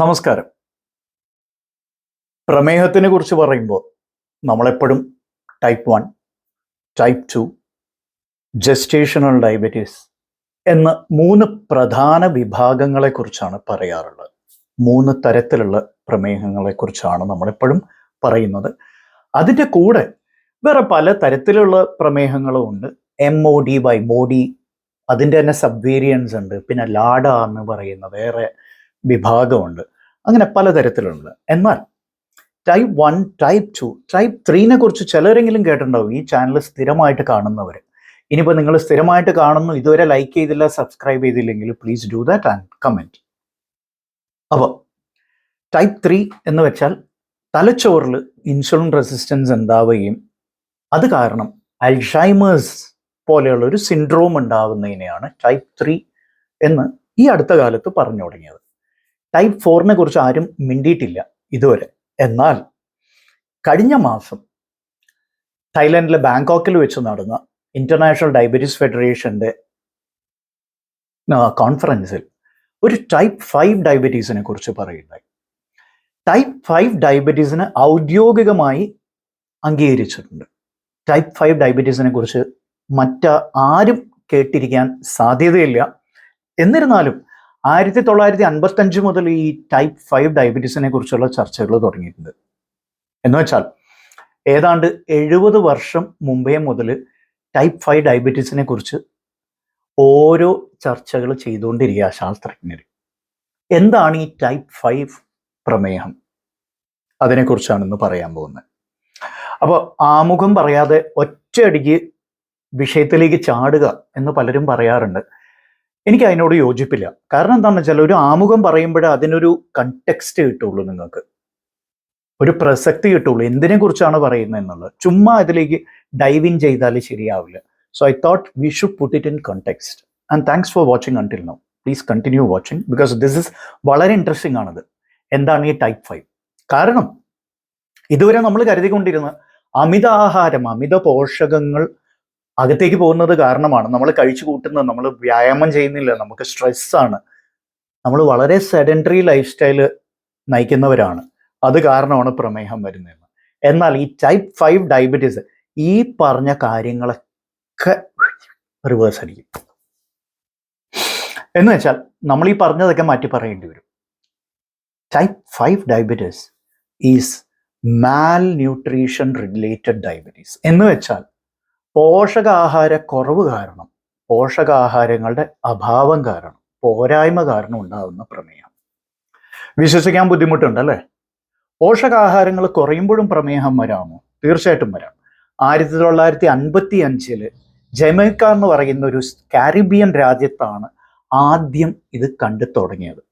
നമസ്കാരം. പ്രമേഹത്തിനെ കുറിച്ച് പറയുമ്പോൾ നമ്മളെപ്പോഴും ടൈപ്പ് 1, ടൈപ്പ് 2, ജസ്റ്റേഷണൽ ഡയബറ്റീസ് എന്ന 3 പ്രധാന വിഭാഗങ്ങളെക്കുറിച്ചാണ് പറയാറുള്ളത്. 3 തരത്തിലുള്ള പ്രമേഹങ്ങളെക്കുറിച്ചാണ് നമ്മളെപ്പോഴും പറയുന്നത്. അതിൻ്റെ കൂടെ വേറെ പല തരത്തിലുള്ള പ്രമേഹങ്ങളും ഉണ്ട്. MOD, മോഡി, അതിൻ്റെ തന്നെ സബ് വേരിയൻസ് ഉണ്ട്. പിന്നെ ലാഡ എന്ന് പറയുന്ന വേറെ വിഭാഗമുണ്ട്. അങ്ങനെ പലതരത്തിലുണ്ട്. എന്നാൽ ടൈപ്പ് 1, ടൈപ്പ് 2, ടൈപ്പ് 3നെ കുറിച്ച് ചിലരെങ്കിലും കേട്ടിട്ടുണ്ടാവും, ഈ ചാനൽ സ്ഥിരമായിട്ട് കാണുന്നവർ. ഇനിയിപ്പോൾ നിങ്ങൾ സ്ഥിരമായിട്ട് കാണുന്നു, ഇതുവരെ ലൈക്ക് ചെയ്തില്ല, സബ്സ്ക്രൈബ് ചെയ്തില്ലെങ്കിൽ please do that and comment. അപ്പോൾ ടൈപ്പ് 3 എന്ന് വെച്ചാൽ തലച്ചോറിൽ ഇൻസുലിൻ റെസിസ്റ്റൻസ് ഉണ്ടാവുകയും അത് കാരണം അൽഷൈമേഴ്സ് പോലെയുള്ള ഒരു സിൻഡ്രോം ഉണ്ടാവുന്നതിനെയാണ് ടൈപ്പ് 3 എന്ന് ഈ അടുത്ത കാലത്ത് പറഞ്ഞു തുടങ്ങിയത്. ടൈപ്പ് 4നെ കുറിച്ച് ആരും മിണ്ടിയിട്ടില്ല ഇതുവരെ. എന്നാൽ കഴിഞ്ഞ മാസം തായ്ലൻഡിലെ ബാങ്കോക്കിൽ വെച്ച് നടന്ന ഇന്റർനാഷണൽ ഡയബറ്റീസ് ഫെഡറേഷൻ്റെ കോൺഫറൻസിൽ ഒരു ടൈപ്പ് 5 ഡയബറ്റീസിനെ കുറിച്ച് പറയുണ്ടായി. ടൈപ്പ് 5 ഡയബറ്റീസിന് ഔദ്യോഗികമായി അംഗീകരിച്ചിട്ടുണ്ട്. ടൈപ്പ് 5 ഡയബറ്റീസിനെ കുറിച്ച് ആരും കേട്ടിരിക്കാൻ സാധ്യതയില്ല. എന്നിരുന്നാലും 1955 മുതൽ ഈ ടൈപ്പ് 5 ഡയബറ്റീസിനെ കുറിച്ചുള്ള ചർച്ചകൾ തുടങ്ങിയിട്ടുണ്ട്. എന്ന് വെച്ചാൽ ഏതാണ്ട് 70 വർഷം മുമ്പേ മുതൽ ടൈപ്പ് 5 ഡയബറ്റീസിനെ കുറിച്ച് ഓരോ ചർച്ചകൾ ചെയ്തുകൊണ്ടിരിക്കുക ശാസ്ത്രജ്ഞർ. എന്താണ് ഈ ടൈപ്പ് 5 പ്രമേഹം? അതിനെക്കുറിച്ചാണ് ഇന്ന് പറയാൻ പോകുന്നത്. അപ്പോൾ ആമുഖം പറയാതെ ഒറ്റയടിക്ക് വിഷയത്തിലേക്ക് ചാടുക എന്ന് പലരും പറയാറുണ്ട്. എനിക്ക് അതിനോട് യോജിപ്പില്ല. കാരണം എന്താണെന്ന് വെച്ചാൽ ഒരു ആമുഖം പറയുമ്പോഴേ അതിനൊരു കണ്ടെക്സ്റ്റ് കിട്ടുള്ളൂ, നിങ്ങൾക്ക് ഒരു പ്രസക്തി കിട്ടുള്ളൂ, എന്തിനെ കുറിച്ചാണ് പറയുന്നത് എന്നുള്ളത്. ചുമ്മാ ഇതിലേക്ക് ഡൈവ് ഇൻ ചെയ്താൽ ശരിയാവില്ല. So I thought we should put it in context. And thanks for watching until now. Please continue watching because this is വളരെ ഇൻട്രസ്റ്റിംഗ് ആണത്. എന്താണ് ഈ ടൈപ്പ് 5? കാരണം ഇതുവരെ നമ്മൾ കരുതിക്കൊണ്ടിരുന്ന അമിതാഹാരം, അമിത പോഷകങ്ങൾ അകത്തേക്ക് പോകുന്നത് കാരണമാണ്. നമ്മൾ കഴിച്ചു കൂട്ടുന്നത്, നമ്മൾ വ്യായാമം ചെയ്യുന്നില്ല, നമുക്ക് സ്ട്രെസ്സാണ്, നമ്മൾ വളരെ സെഡൻറ്ററി ലൈഫ് സ്റ്റൈല് നയിക്കുന്നവരാണ്, അത് കാരണമാണ് പ്രമേഹം വരുന്നത്. എന്നാൽ ഈ ടൈപ്പ് 5 ഡയബറ്റീസ് ഈ പറഞ്ഞ കാര്യങ്ങളൊക്കെ റിവേഴ്സ് അടിക്കും. എന്ന് വെച്ചാൽ നമ്മൾ ഈ പറഞ്ഞതൊക്കെ മാറ്റി പറയേണ്ടി വരും. Type 5 diabetes is Mal nutrition related diabetes. എന്ന് വെച്ചാൽ പോഷകാഹാര കുറവ് കാരണം, പോഷകാഹാരങ്ങളുടെ അഭാവം കാരണം, പോരായ്മ കാരണം ഉണ്ടാകുന്ന പ്രമേഹം. വിശ്വസിക്കാൻ ബുദ്ധിമുട്ടുണ്ട് അല്ലേ? പോഷകാഹാരങ്ങൾ കുറയുമ്പോഴും പ്രമേഹം വരാമോ? തീർച്ചയായിട്ടും വരാം. 1955 ജമൈക്ക എന്ന് പറയുന്ന ഒരു കാരിബിയൻ രാജ്യത്താണ് ആദ്യം ഇത് കണ്ടു തുടങ്ങിയത്.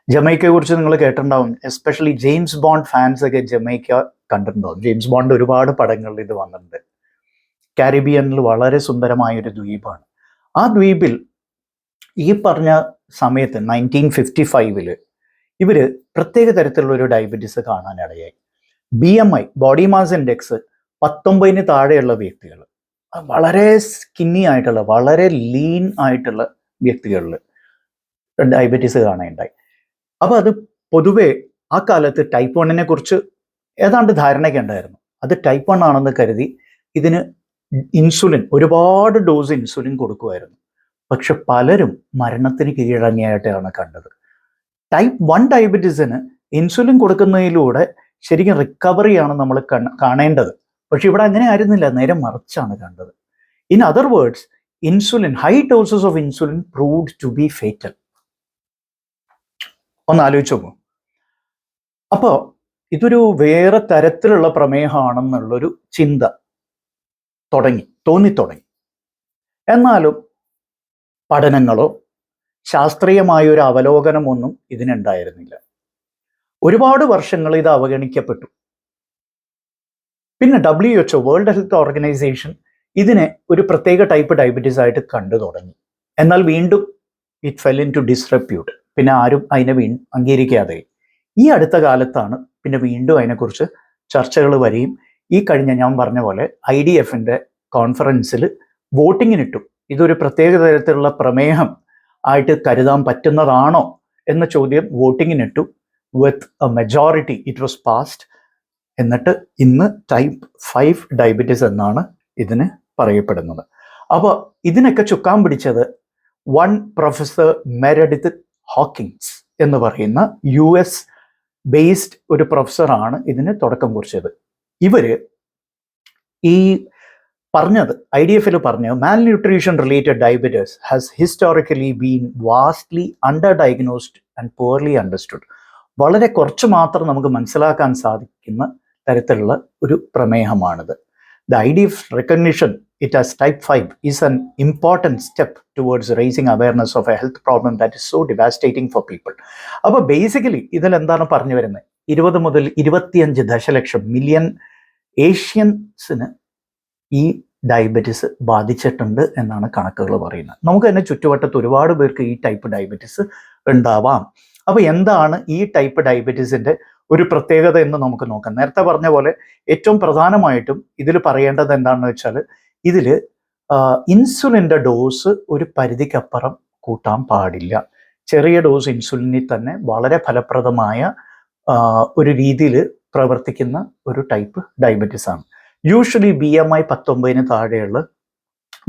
ജമൈക്കയെ കുറിച്ച് നിങ്ങൾ കേട്ടിട്ടുണ്ടാവും. എസ്പെഷ്യലി ജെയിംസ് ബോണ്ട് ഫാൻസ് ഒക്കെ ജമൈക്ക കണ്ടിട്ടുണ്ടാവും. ജെയിംസ് ബോണ്ട് ഒരുപാട് പടങ്ങളിൽ ഇത് വന്നിട്ടുണ്ട്. കാരിബിയനിൽ വളരെ സുന്ദരമായൊരു ദ്വീപാണ്. ആ ദ്വീപിൽ ഈ പറഞ്ഞ സമയത്ത് 1955 ഇവർ പ്രത്യേക തരത്തിലുള്ള ഒരു ഡയബറ്റീസ് കാണാനിടയായി. BMI, ബോഡി മാസ് ഇൻഡെക്സ് 19 താഴെയുള്ള വ്യക്തികൾ, വളരെ സ്കിന്നി ആയിട്ടുള്ള, വളരെ ലീൻ ആയിട്ടുള്ള വ്യക്തികളിൽ ഡയബറ്റീസ് കാണാനുണ്ടായി. അപ്പോൾ അത് പൊതുവെ ആ കാലത്ത് ടൈപ്പ് 1നെ കുറിച്ച് ഏതാണ്ട് ധാരണയൊക്കെ ഉണ്ടായിരുന്നു. അത് ടൈപ്പ് 1 ആണെന്ന് കരുതി ഇതിന് ഇൻസുലിൻ, ഒരുപാട് ഡോസ് ഇൻസുലിൻ കൊടുക്കുമായിരുന്നു. പക്ഷെ പലരും മരണത്തിന് കീഴടങ്ങിയായിട്ടാണ് കണ്ടത്. ടൈപ്പ് 1 ഡയബറ്റീസിന് ഇൻസുലിൻ കൊടുക്കുന്നതിലൂടെ ശരിക്കും റിക്കവറിയാണ് നമ്മൾ കാണേണ്ടത്. പക്ഷെ ഇവിടെ അങ്ങനെ ആയിരുന്നില്ല, നേരെ മറിച്ചാണ് കണ്ടത്. In other words, insulin, high doses of insulin proved to be fatal. ഒന്ന് ആലോചിച്ച് നോക്കൂ. അപ്പോൾ ഇതൊരു വേറെ തരത്തിലുള്ള പ്രമേഹമാണെന്നുള്ളൊരു ചിന്ത തോന്നിത്തുടങ്ങി. എന്നാലും പഠനങ്ങളോ ശാസ്ത്രീയമായൊരു അവലോകനമൊന്നും ഇതിനുണ്ടായിരുന്നില്ല. ഒരുപാട് വർഷങ്ങൾ ഇത് അവഗണിക്കപ്പെട്ടു. പിന്നെ WHO, വേൾഡ് ഹെൽത്ത് ഓർഗനൈസേഷൻ, ഇതിനെ ഒരു പ്രത്യേക ടൈപ്പ് ഡയബറ്റീസ് ആയിട്ട് കണ്ടു തുടങ്ങി. എന്നാൽ വീണ്ടും ഇറ്റ് ഫെൽ ഇൻ ടു ഡിസ്റെപ്യൂട്ട്. പിന്നെ ആരും അതിനെ അംഗീകരിക്കാതെ ഈ അടുത്ത കാലത്താണ് പിന്നെ വീണ്ടും അതിനെക്കുറിച്ച് ചർച്ചകൾ വരികയും ഈ കഴിഞ്ഞ ഞാൻ പറഞ്ഞ പോലെ IDFന്റെ കോൺഫറൻസിൽ വോട്ടിങ്ങിനിട്ടു. ഇതൊരു പ്രത്യേക തരത്തിലുള്ള പ്രമേഹം ആയിട്ട് കരുതാൻ പറ്റുന്നതാണോ എന്ന ചോദ്യം വോട്ടിങ്ങിനിട്ടു. With a majority it was passed. എന്നിട്ട് ഇന്ന് ടൈപ്പ് 5 ഡയബറ്റീസ് എന്നാണ് ഇതിന് പറയപ്പെടുന്നത്. അപ്പോൾ ഇതിനൊക്കെ ചുക്കാൻ പിടിച്ചത് വൺ പ്രൊഫസർ മെരഡിത്ത് ഹോക്കിൻസ് എന്ന് പറയുന്ന US ബേസ്ഡ് ഒരു പ്രൊഫസറാണ് ഇതിന് തുടക്കം കുറിച്ചത്. ഇവര് ഈ പറഞ്ഞത് IDFൽ പറഞ്ഞ malnutrition related diabetes has historically been vastly underdiagnosed and poorly understood. വളരെ കുറച്ച് മാത്രം നമുക്ക് മനസ്സിലാക്കാൻ സാധിക്കുന്ന തരത്തിലുള്ള ഒരു പ്രമേഹമാണിത്. The IDF recognition it as type 5 is an important step towards raising awareness of a health problem that is so devastating for people. അപ്പോൾ ബേസിക്കലി ഇതിൽ എന്താണ് പറഞ്ഞു വരുന്നത്? 20 മുതൽ 25 ദശലക്ഷം മില്യൺ ഏഷ്യൻസിന് ഈ ഡയബറ്റീസ് ബാധിച്ചിട്ടുണ്ട് എന്നാണ് കണക്കുകൾ പറയുന്നത്. നമുക്ക് തന്നെ ചുറ്റുവട്ടത്ത് ഒരുപാട് പേർക്ക് ഈ ടൈപ്പ് ഡയബറ്റീസ് ഉണ്ടാവാം. അപ്പോൾ എന്താണ് ഈ ടൈപ്പ് ഡയബറ്റീസിൻ്റെ ഒരു പ്രത്യേകത എന്ന് നമുക്ക് നോക്കാം. നേരത്തെ പറഞ്ഞ പോലെ ഏറ്റവും പ്രധാനമായിട്ടും ഇതിൽ പറയേണ്ടത് എന്താണെന്ന് വെച്ചാൽ ഇതിൽ ഇൻസുലിൻ്റെ ഡോസ് ഒരു പരിധിക്കപ്പുറം കൂട്ടാൻ പാടില്ല. ചെറിയ ഡോസ് ഇൻസുലിനിൽ തന്നെ വളരെ ഫലപ്രദമായ ഒരു രീതിയിൽ പ്രവർത്തിക്കുന്ന ഒരു ടൈപ്പ് ഡയബറ്റീസ് ആണ്. യൂഷ്വലി BMI 19 താഴെയുള്ള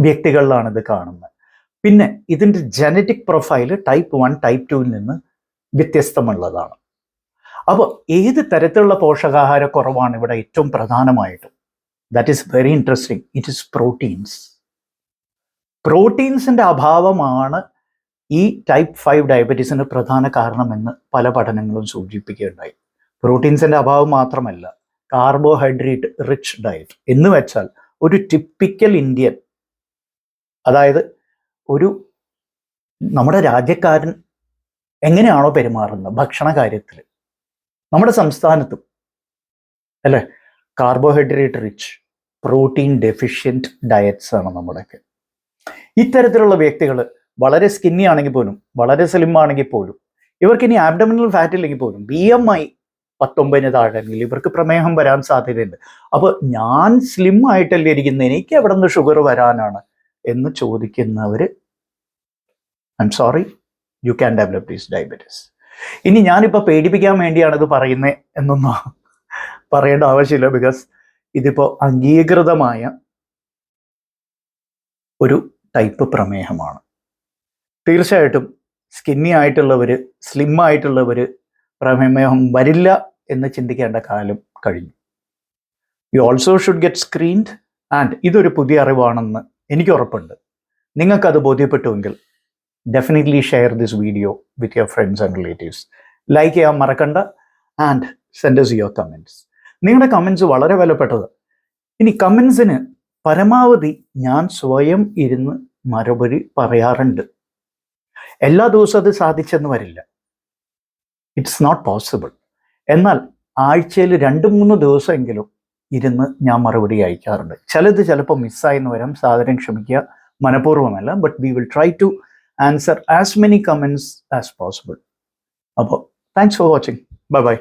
വ്യക്തികളിലാണ് ഇത് കാണുന്നത്. പിന്നെ ഇതിൻ്റെ ജനറ്റിക് പ്രൊഫൈല് ടൈപ്പ് 1 ടൈപ്പ് 2ൽ നിന്ന് വ്യത്യസ്തമുള്ളതാണ്. അപ്പോൾ ഏത് തരത്തിലുള്ള പോഷകാഹാര കുറവാണ് ഇവിടെ ഏറ്റവും പ്രധാനമായിട്ടും? That is very interesting. It is proteins. പ്രോട്ടീൻസിൻ്റെ അഭാവമാണ് ഈ ടൈപ്പ് 5 ഡയബറ്റീസിന് പ്രധാന കാരണമെന്ന് പല പഠനങ്ങളും സൂചിപ്പിക്കുകയുണ്ടായി. പ്രോട്ടീൻസിൻ്റെ അഭാവം മാത്രമല്ല, കാർബോഹൈഡ്രേറ്റ് റിച്ച് ഡയറ്റ് എന്ന് വെച്ചാൽ ഒരു ടിപ്പിക്കൽ ഇന്ത്യൻ, അതായത് ഒരു നമ്മുടെ രാജ്യക്കാരൻ എങ്ങനെയാണോ പെരുമാറുന്നത് ഭക്ഷണ കാര്യത്തിൽ, നമ്മുടെ സംസ്ഥാനത്തും അല്ലേ, carbohydrate rich protein deficient diets ആണ് നമ്മുടെയൊക്കെ. ഇത്തരത്തിലുള്ള വ്യക്തികൾ വളരെ സ്കിന്നി ആണെങ്കിൽ പോലും, വളരെ സ്ലിം ആണെങ്കിൽ പോലും, ഇവർക്ക് ഇനി ആബ്ഡമിനൽ ഫാറ്റ് ഇല്ലെങ്കിൽ പോലും BMI 19 താഴെങ്കിൽ ഇവർക്ക് പ്രമേഹം വരാൻ സാധ്യതയുണ്ട്. അപ്പോൾ ഞാൻ സ്ലിം ആയിട്ടല്ലേ ഇരിക്കുന്നത്, എനിക്ക് എവിടെ നിന്ന് ഷുഗർ വരാനാണ് എന്ന് ചോദിക്കുന്നവർ, I'm sorry, you can develop these diabetes. ഇനി ഞാനിപ്പോൾ പേടിപ്പിക്കാൻ വേണ്ടിയാണ് ഇത് പറയുന്നത് എന്നൊന്നും പറയേണ്ട ആവശ്യമില്ല. ബിക്കോസ് ഇതിപ്പോൾ അംഗീകൃതമായ ഒരു ടൈപ്പ് പ്രമേഹമാണ്. തീർച്ചയായിട്ടും സ്കിന്നി ആയിട്ടുള്ളവർ, സ്ലിം ആയിട്ടുള്ളവർ പ്രമേഹം വരില്ല എന്ന് ചിന്തിക്കേണ്ട കാലം കഴിഞ്ഞു. You also should get screened. And ഇതൊരു പുതിയ അറിവാണെന്ന് എനിക്ക് ഉറപ്പുണ്ട്. നിങ്ങൾക്കത് ബോധ്യപ്പെട്ടുവെങ്കിൽ definitely share this video with your friends and relatives. Like ചെയ്യാൻ മറക്കണ്ട. And send us your comments. നിങ്ങളുടെ കമൻറ്റ്സ് വളരെ വിലപ്പെട്ടത്. ഇനി കമൻസിന് പരമാവധി ഞാൻ സ്വയം ഇരുന്ന് മറുപടി പറയാറുണ്ട്. എല്ലാ ദിവസവും അത് സാധിച്ചെന്ന് വരില്ല, ഇറ്റ്സ് നോട്ട് പോസിബിൾ. എന്നാൽ ആഴ്ചയിൽ 2-3 ദിവസമെങ്കിലും ഇരുന്ന് ഞാൻ മറുപടി അയക്കാറുണ്ട്. ചിലത് ചിലപ്പോൾ മിസ്സായെന്ന് വരാം, സാധാരണ ക്ഷമിക്കുക, മനഃപൂർവ്വമല്ല. But we will try to answer as many comments as possible. അപ്പോൾ thanks for watching. Bye by.